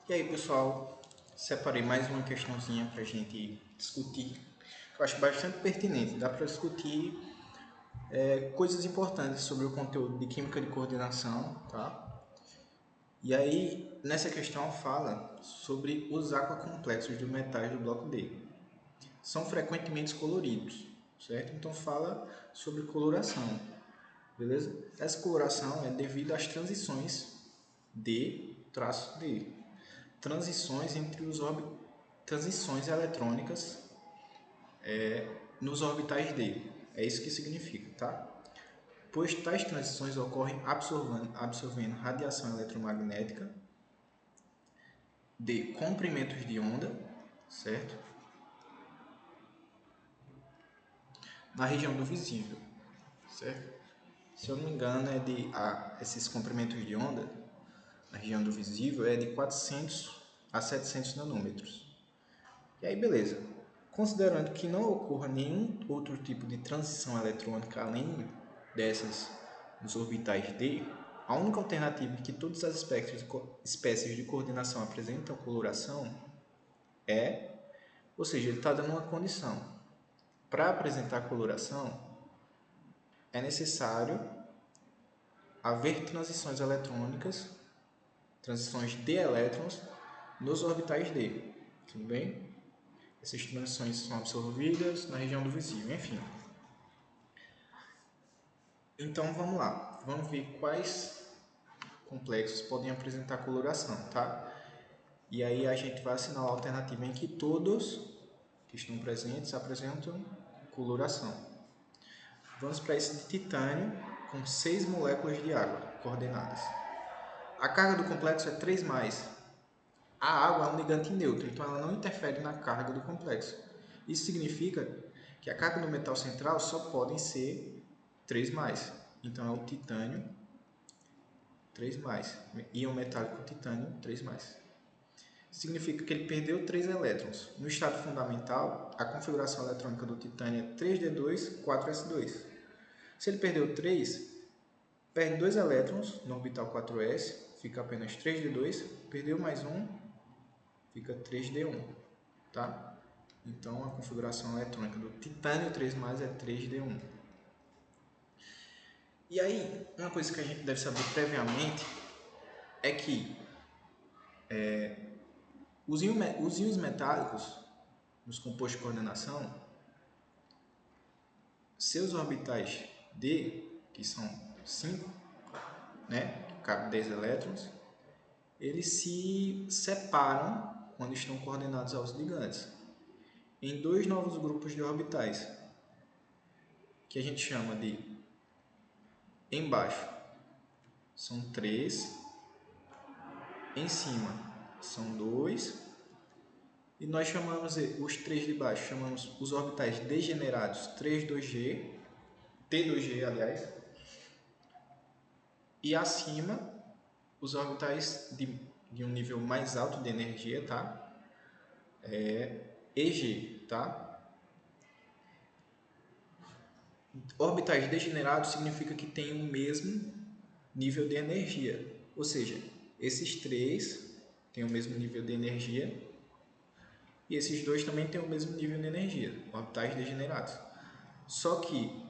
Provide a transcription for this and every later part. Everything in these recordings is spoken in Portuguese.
E aí, pessoal, separei mais uma questãozinha para a gente discutir. Eu acho bastante pertinente, dá para discutir coisas importantes sobre o conteúdo de química de coordenação, tá? E aí, nessa questão fala sobre os aquacomplexos dos metais do bloco D. São frequentemente coloridos, certo? Então fala sobre coloração, beleza? Essa coloração é devido às transições D-D, transições entre os transições eletrônicas nos orbitais D. É isso que significa, tá? Pois tais transições ocorrem absorvendo radiação eletromagnética de comprimentos de onda, certo? Na região do visível, certo? Se eu não me engano, esses comprimentos de onda na região do visível é de 400 a 700 nanômetros. E aí, beleza. Considerando que não ocorra nenhum outro tipo de transição eletrônica além dessas nos orbitais D, a única alternativa que todas as espécies de coordenação apresentam coloração ou seja, ele está dando uma condição. Para apresentar coloração, é necessário haver transições eletrônicas, transições de elétrons nos orbitais D. Tudo bem? Essas transições são absorvidas na região do visível, enfim. Então vamos lá, vamos ver quais complexos podem apresentar coloração, tá? E aí a gente vai assinalar a alternativa em que todos que estão presentes apresentam coloração. Vamos para esse de titânio com 6 moléculas de água coordenadas. A carga do complexo é 3+. A água é um ligante neutro, então ela não interfere na carga do complexo. Isso significa que a carga do metal central só podem ser 3+. Então é o titânio 3+. Íon metálico titânio 3+. Significa que ele perdeu 3 elétrons. No estado fundamental, a configuração eletrônica do titânio é 3d2, 4s2. Se ele perdeu 3, perde 2 elétrons no orbital 4s, fica apenas 3d2, perdeu mais 1, fica 3d1, tá? Então a configuração eletrônica do titânio 3+ é 3d1. E aí, uma coisa que a gente deve saber previamente é que os íons metálicos nos compostos de coordenação, seus orbitais D, que são 5, né, que cabe 10 elétrons, eles se separam quando estão coordenados aos ligantes em 2 novos grupos de orbitais, que a gente chama de embaixo são 3, em cima são 2, e nós chamamos os 3 de baixo, chamamos os orbitais degenerados 3,2G, T2G, aliás, e acima os orbitais de um nível mais alto de energia, tá? EG, tá? Orbitais degenerados significa que tem o mesmo nível de energia, ou seja, esses 3 têm o mesmo nível de energia e esses 2 também têm o mesmo nível de energia, orbitais degenerados. Só que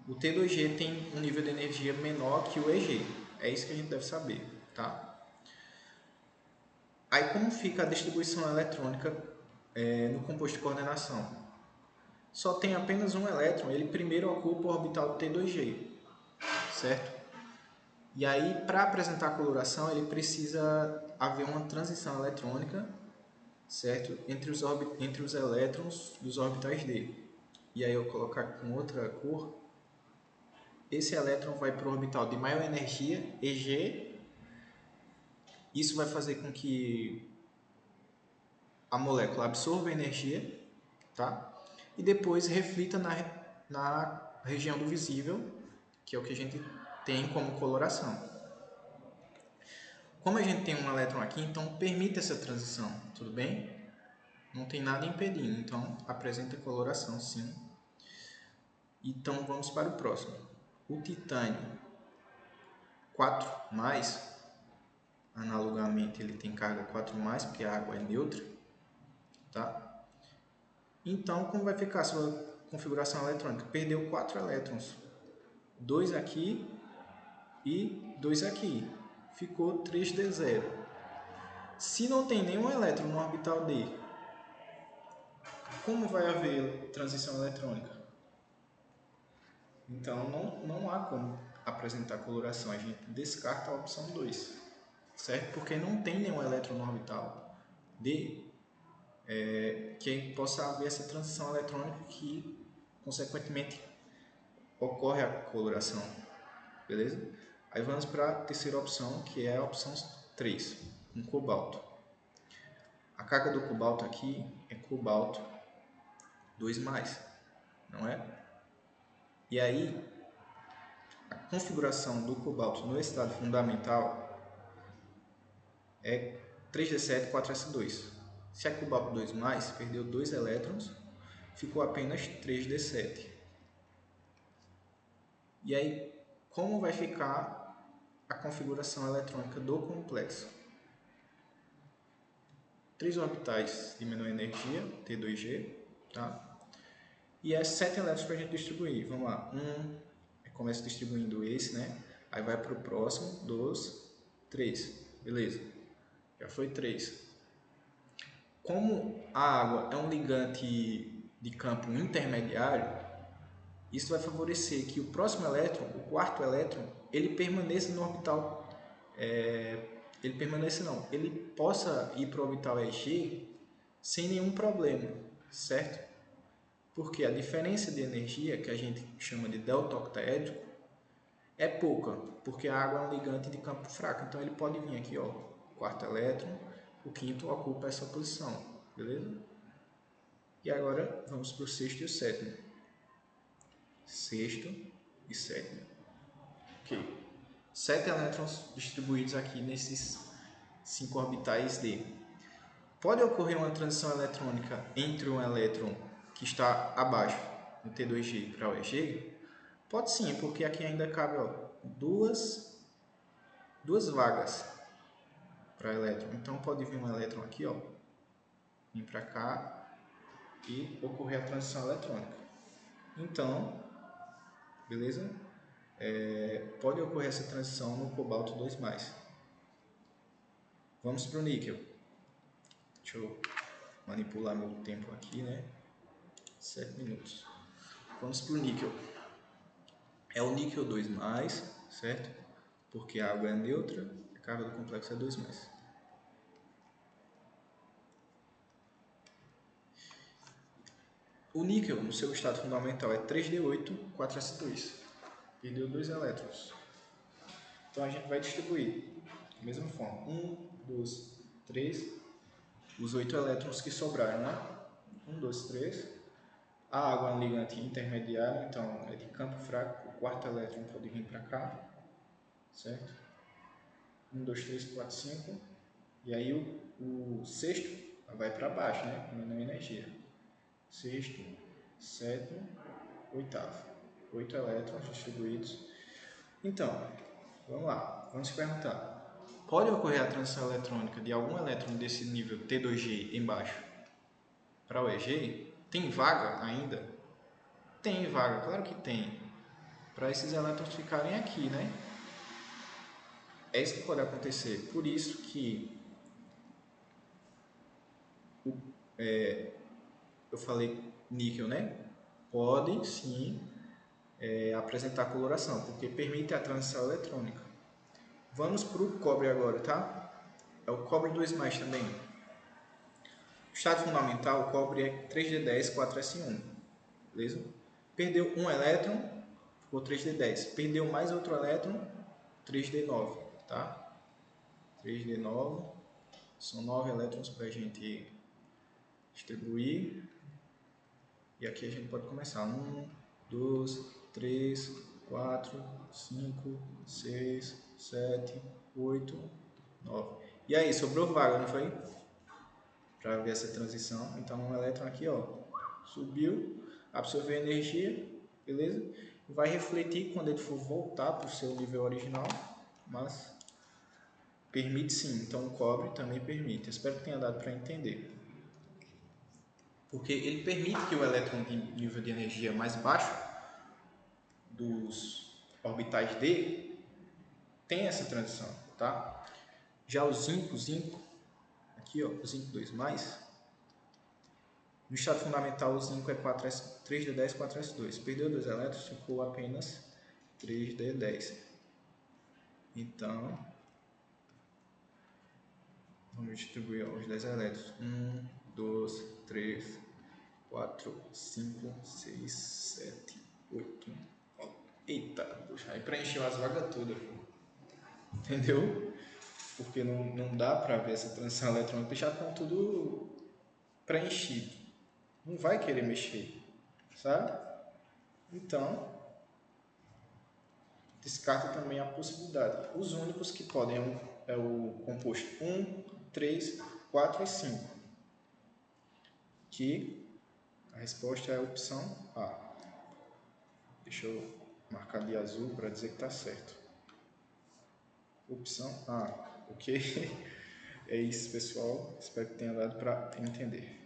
o T2G tem um nível de energia menor que o EG, é isso que a gente deve saber, tá? Aí como fica a distribuição eletrônica no composto de coordenação? Só tem apenas um elétron, ele primeiro ocupa o orbital T2G, certo? E aí, para apresentar a coloração, ele precisa haver uma transição eletrônica, certo? Entre os elétrons dos orbitais D. E aí eu colocar com outra cor, esse elétron vai para o orbital de maior energia, EG. Isso vai fazer com que a molécula absorva energia, tá? E depois reflita na região do visível, que é o que a gente tem como coloração. Como a gente tem um elétron aqui, então permite essa transição, tudo bem? Não tem nada impedindo, então apresenta coloração sim. Então vamos para o próximo. O titânio 4+, analogamente ele tem carga 4+, porque a água é neutra, tá? Então, como vai ficar a sua configuração eletrônica? Perdeu 4 elétrons, 2 aqui e 2 aqui, ficou 3d0. Se não tem nenhum elétron no orbital D, como vai haver transição eletrônica? Então, não há como apresentar coloração, a gente descarta a opção 2, certo? Porque não tem nenhum elétron no orbital D que possa haver essa transição eletrônica que, consequentemente, ocorre a coloração, beleza? Aí vamos para a terceira opção, que é a opção 3, um cobalto. A carga do cobalto aqui é cobalto 2+, não é? E aí, a configuração do cobalto no estado fundamental é 3d7, 4s2. Se é cobalto 2+, perdeu 2 elétrons, ficou apenas 3d7. E aí, como vai ficar a configuração eletrônica do complexo? 3 orbitais de menor energia, T2G, tá? E é 7 elétrons para a gente distribuir. Vamos lá, começa distribuindo esse, né? Aí vai para o próximo, 2, 3, beleza? Já foi 3. Como a água é um ligante de campo intermediário, isso vai favorecer que o próximo elétron, o quarto elétron, ele permaneça no orbital, ele possa ir para o orbital EG sem nenhum problema, certo? Porque a diferença de energia, que a gente chama de delta octaédrico, é pouca, porque a água é um ligante de campo fraco, então ele pode vir aqui, ó, quarto elétron, o quinto ocupa essa posição, beleza? E agora vamos para o sexto e o sétimo. Sexto e sétimo. Ok. 7 elétrons distribuídos aqui nesses 5 orbitais D. Pode ocorrer uma transição eletrônica entre um elétron que está abaixo, no T2G, para o EG? Pode sim, porque aqui ainda cabe duas vagas para elétron. Então pode vir um elétron aqui, ó, vir para cá e ocorrer a transição eletrônica. Então, beleza? Pode ocorrer essa transição no cobalto 2+. Vamos para o níquel. Deixa eu manipular meu tempo aqui, né? 7 minutos. Vamos para o níquel. É o níquel 2+, certo? Porque a água é neutra, a carga do complexo é 2+. O níquel, no seu estado fundamental, é 3d8, 4s2. Perdeu 2 elétrons. Então a gente vai distribuir da mesma forma. 1, 2, 3. Os 8 elétrons que sobraram, né? 1, 2, 3. A água é um ligante intermediário, então é de campo fraco. O quarto elétron pode vir para cá, certo? 1, 2, 3, 4, 5. E aí o sexto vai para baixo, né? Com menor energia. Sexto, sétimo, oitavo. 8 elétrons distribuídos. Então, vamos lá. Vamos se perguntar. Pode ocorrer a transição eletrônica de algum elétron desse nível T2G embaixo para o EG? Tem vaga ainda? Tem vaga, claro que tem. Para esses elétrons ficarem aqui, né? É isso que pode acontecer. Por isso que eu falei níquel, né? Pode sim apresentar coloração, porque permite a transição eletrônica. Vamos para o cobre agora, tá? É o cobre 2+, também. O estado fundamental, o cobre é 3d10, 4s1. Beleza? Perdeu um elétron, ficou 3d10. Perdeu mais outro elétron, 3d9, tá? 3d9, são 9 elétrons para a gente distribuir. E aqui a gente pode começar. 1, 2, 3, 4, 5, 6, 7, 8, 9. E aí, sobrou vaga, não foi? Para ver essa transição. Então, um elétron aqui, ó, subiu, absorveu energia, beleza? Vai refletir quando ele for voltar para o seu nível original, mas Permite sim, então o cobre também permite. Espero que tenha dado para entender. Porque ele permite que o elétron de nível de energia mais baixo dos orbitais D tenha essa transição, tá? Já o zinco, aqui ó, o zinco 2+, no estado fundamental o zinco é 3d10, 4s2. Perdeu 2 elétrons, ficou apenas 3d10. Então, vamos distribuir os 10 elétrons. 1, 2, 3, 4, 5, 6, 7, 8. Eita, puxa, aí preencheu as vagas todas. Entendeu? Porque não dá para ver essa transição eletrônica, já estão tudo preenchido. Não vai querer mexer, sabe? Então, descarta também a possibilidade. Os únicos que podem é o composto 1, 3, 4 e 5. Que a resposta é a opção A. Deixa eu marcar de azul para dizer que está certo. Opção A, ok? É isso, pessoal. Espero que tenha dado para entender.